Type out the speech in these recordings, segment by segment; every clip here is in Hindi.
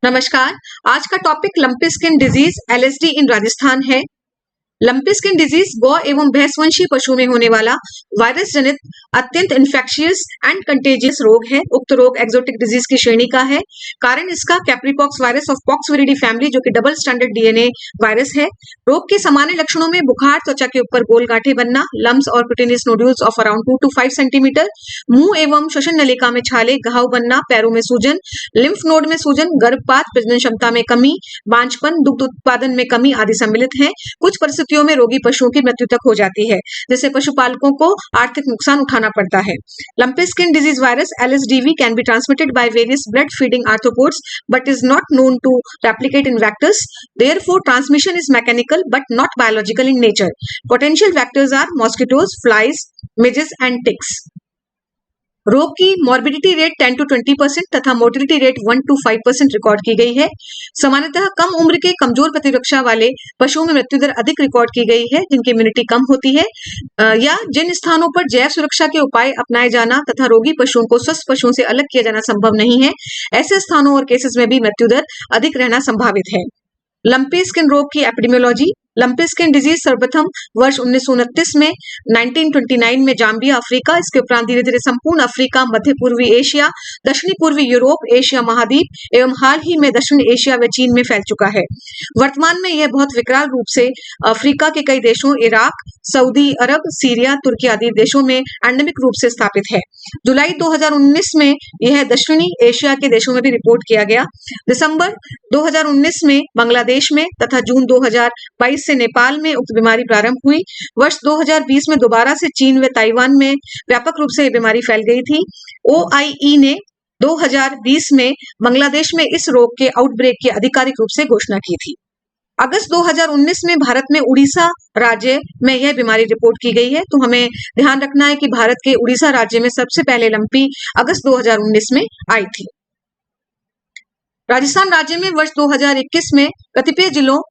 नमस्कार। आज का topic lumpy skin disease LSD in Rajasthan है। लंपी स्किन डिजीज गौ एवं भैंसवंशी पशु में होने वाला वायरस जनित अत्यंत इन्फेक्शियस एंड कंटेजियस रोग है। उक्त रोग एक्सोटिक डिजीज की श्रेणी का है। कारण इसका कैप्रीपॉक्स वायरस ऑफ पॉक्सविरिडी फैमिली जो कि डबल स्टैंडर्ड डीएनए वायरस है। रोग के सामान्य लक्षणों में बुखार, त्वचा के ऊपर गोल गांठें बनना, लम्स और cutaneous nodules of around 2 to 5 centimetre, मुंह एवं श्वसन नलिका में छाले, घाव बनना, पैरों में सूजन, लिम्फ नोड में सूजन, गर्भपात, प्रजनन क्षमता में कमी, बांझपन, दुग्ध उत्पादन में कमी आदि सम्मिलित हैं। कुछ परिस्थितियों में रोगी पशुओं की मृत्यु तक हो जाती है, जिससे पशुपालकों को आर्थिक नुकसान उठाना पड़ता है। Lumpy skin disease virus LSDV can be transmitted by various blood feeding arthropods but is not known to replicate in vectors. Therefore, transmission is mechanical but not biological in nature. Potential vectors are mosquitoes, flies, midges and ticks. रोग की मॉर्बिडिटी रेट 10 to 20% तथा मोर्टिलिटी रेट 1 to 5% रिकॉर्ड की गई है। सामान्यतः कम उम्र के कमजोर प्रतिरक्षा वाले पशुओं में मृत्यु दर अधिक रिकॉर्ड की गई है, जिनकी इम्यूनिटी कम होती है या जिन स्थानों पर जैव सुरक्षा के उपाय अपनाए जाना तथा रोगी पशुओं को स्वस्थ पशुओं से अलग किया जाना संभव नहीं है, ऐसे स्थानों और केसेस में भी मृत्यु दर अधिक रहना संभावित है। लंपी स्किन रोग की एपिडेमियोलॉजी। लंपी स्किन डिजीज सर्वप्रथम वर्ष 1929 में 1929 में जाम्बिया अफ्रीका, इसके उपरांत धीरे धीरे संपूर्ण अफ्रीका, मध्य पूर्वी एशिया, दक्षिणी पूर्वी यूरोप, एशिया महाद्वीप एवं हाल ही में दक्षिण एशिया व चीन में फैल चुका है। वर्तमान में यह बहुत विकराल रूप से अफ्रीका के कई देशों, इराक, सऊदी अरब, सीरिया, तुर्की आदि देशों में एंडेमिक रूप से स्थापित है। जुलाई 2019 में यह दक्षिणी एशिया के देशों में भी रिपोर्ट किया गया। दिसंबर 2019 में बांग्लादेश में तथा जून 2022 से नेपाल में उक्त बीमारी प्रारंभ हुई। वर्ष 2020 में दोबारा से चीन व ताइवान में व्यापक रूप से यह बीमारी फैल गई थी। OIE ने 2020 में बांग्लादेश में इस रोग के आउटब्रेक की आधिकारिक रूप से घोषणा की थी। अगस्त 2019 में भारत में उड़ीसा राज्य में यह बीमारी रिपोर्ट की गई है, तो हमें ध्यान रखना है कि भारत के उड़ीसा राज्य में सबसे पहले लंपी अगस्त 2019 में आई थी। राजस्थान राज्य में वर्ष 2021 में कतिपय जिलों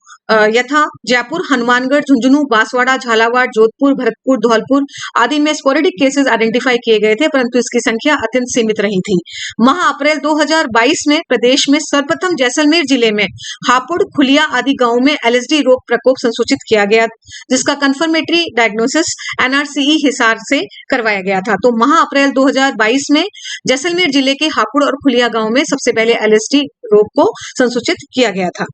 यथा जयपुर, हनुमानगढ़, झुंझुनू, बांसवाड़ा, झालावाड़, जोधपुर, भरतपुर, धौलपुर आदि में स्पोरेडिक केसेस आइडेंटिफाई किए गए थे, परंतु इसकी संख्या अत्यंत सीमित रही थी। माह अप्रैल 2022 में प्रदेश में सर्वप्रथम जैसलमेर जिले में हापुड़, खुलिया आदि गांवों में LSD रोग प्रकोप संसूचित किया गया, जिसका कंफर्मेटरी डायग्नोसिस NRCE हिसार से करवाया गया था। तो माह अप्रैल 2022 में जैसलमेर जिले के हापुड़ और खुलिया गांव में सबसे पहले LSD रोग को संसूचित किया गया था।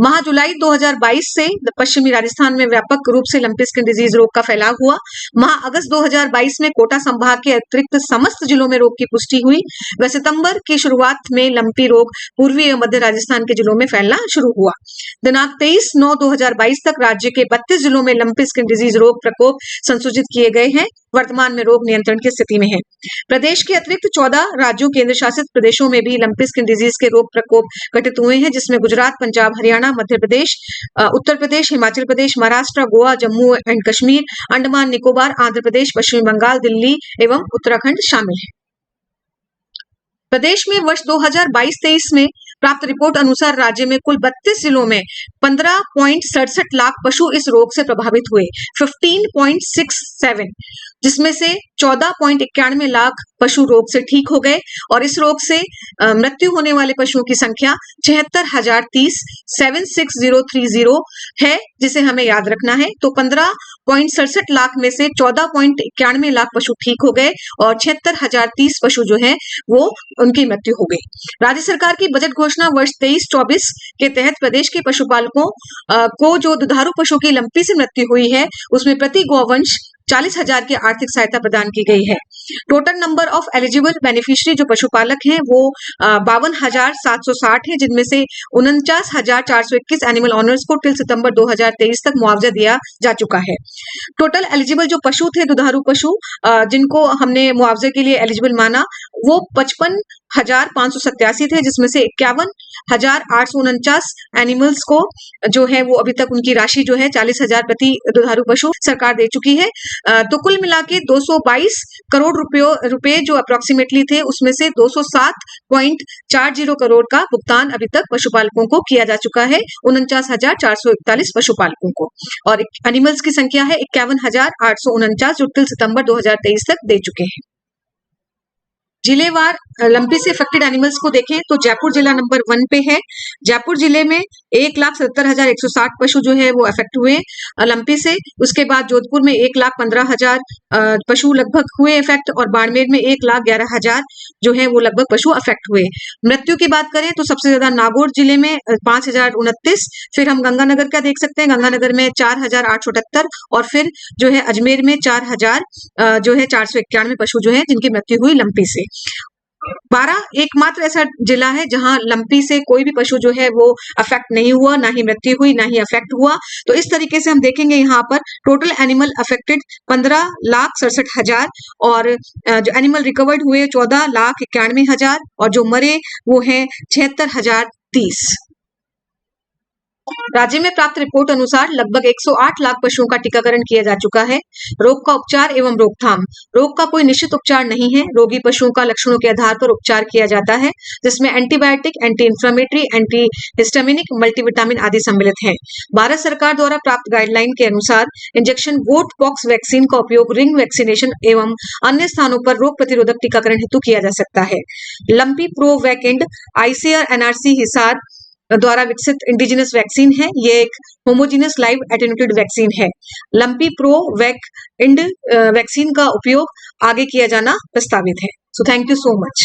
माह जुलाई 2022 से पश्चिमी राजस्थान में व्यापक रूप से लंपी स्किन डिजीज रोग का फैलाव हुआ। माह अगस्त 2022 में कोटा संभाग के अतिरिक्त समस्त जिलों में रोग की पुष्टि हुई व सितंबर की शुरुआत में लंपी रोग पूर्वी एवं मध्य राजस्थान के जिलों में फैलना शुरू हुआ। दिनांक 23/9/2022 तक राज्य के 32 जिलों में लंपी स्किन डिजीज रोग प्रकोप संसूचित किए गए हैं। वर्तमान में रोग नियंत्रण की स्थिति में है। प्रदेश के अतिरिक्त 14 राज्यों, केंद्र शासित प्रदेशों में भी लंपी स्किन डिजीज के रोग प्रकोप घटित हुए हैं, जिसमें गुजरात, पंजाब, हरियाणा, मध्य प्रदेश, उत्तर प्रदेश, हिमाचल प्रदेश, महाराष्ट्र, गोवा, जम्मू एंड कश्मीर, अंडमान निकोबार, आंध्र प्रदेश, पश्चिम बंगाल, दिल्ली एवं उत्तराखंड शामिल है। प्रदेश में वर्ष 2022-23 में प्राप्त रिपोर्ट अनुसार राज्य में कुल 32 जिलों में 15.67 लाख पशु इस रोग से प्रभावित हुए, 15.67, जिसमें से 14.91 लाख पशु रोग से ठीक हो गए और इस रोग से मृत्यु होने वाले पशुओं की संख्या 76,030 76030 है, जिसे हमें याद रखना है। तो 15.67 लाख में से 14.91 लाख पशु ठीक हो गए और 76,030 पशु जो है वो उनकी मृत्यु हो गई। राज्य सरकार की बजट घोषणा वर्ष 23-24 के तहत प्रदेश के पशुपालकों को जो दुधारू पशु की लंपी से मृत्यु हुई है, उसमें प्रति गौवंश 40,000 की आर्थिक सहायता प्रदान की गई है। Total number of eligible beneficiary जो पशुपालक हैं वो 52,760 है, जिनमें से 49,421 एनिमल ऑनर्स को टिल सितंबर 2023 तक मुआवजा दिया जा चुका है। टोटल एलिजिबल जो पशु थे, दुधारू पशु जिनको हमने मुआवजे के लिए एलिजिबल माना, वो 55,587 थे, जिसमें से 51,849 एनिमल्स को जो है वो अभी तक उनकी राशि जो है 40,000 प्रति दुधारू पशु सरकार दे चुकी है। तो कुल मिला के 222 करोड़ रुपए जो अप्रोक्सीमेटली थे, उसमें से 207.40 करोड़ का भुगतान अभी तक पशुपालकों को किया जा चुका है, 49,441 पशुपालकों को, और एनिमल्स की संख्या है 51,849 जो टिल सितंबर 2023 तक दे चुके हैं। जिलेवार लंपी से इफेक्टेड एनिमल्स को देखें तो जयपुर जिला नंबर 1 पे है। जयपुर जिले में 1,77,160 पशु जो है वो अफेक्ट हुए लंपी से। उसके बाद जोधपुर में 1,15,000 पशु लगभग हुए इफेक्ट और बाड़मेर में 1,11,000 जो है वो लगभग पशु अफेक्ट हुए। मृत्यु की बात करें तो सबसे ज्यादा नागौर जिले में 5,029, फिर हम गंगानगर का देख सकते हैं, गंगानगर में 4,878 और फिर जो है अजमेर में 4,000 जो है 491 पशु जो है जिनकी मृत्यु हुई लंपी से। 12 एकमात्र ऐसा जिला है जहां लंपी से कोई भी पशु जो है वो अफेक्ट नहीं हुआ, ना ही मृत्यु हुई, ना ही अफेक्ट हुआ। तो इस तरीके से हम देखेंगे यहाँ पर टोटल एनिमल अफेक्टेड 15,67,000 और जो एनिमल रिकवर्ड हुए 14,91,000 और जो मरे वो हैं 76,030। राज्य में प्राप्त रिपोर्ट अनुसार लगभग 108 लाख पशुओं का टीकाकरण किया जा चुका है। रोग का उपचार एवं रोकथाम। रोग का कोई निश्चित उपचार नहीं है। रोगी पशुओं का लक्षणों के आधार पर उपचार किया जाता है, जिसमें antibiotic, anti inflammatory, anti histaminic, multivitamin आदि सम्मिलित हैं। भारत सरकार द्वारा प्राप्त गाइडलाइन के अनुसार इंजेक्शन गोट पॉक्स वैक्सीन का उपयोग रिंग वैक्सीनेशन एवं अन्य स्थानों पर रोग प्रतिरोधक टीकाकरण हेतु किया जा सकता है। Lumpy pro vacant ICAR NRC Hisar द्वारा विकसित इंडिजिनस वैक्सीन है। ये एक होमोजीनियस लाइव एटेन्यूटेड वैक्सीन है। लंपी प्रो वैक इंड वैक्सीन का उपयोग आगे किया जाना प्रस्तावित है। So thank you so much.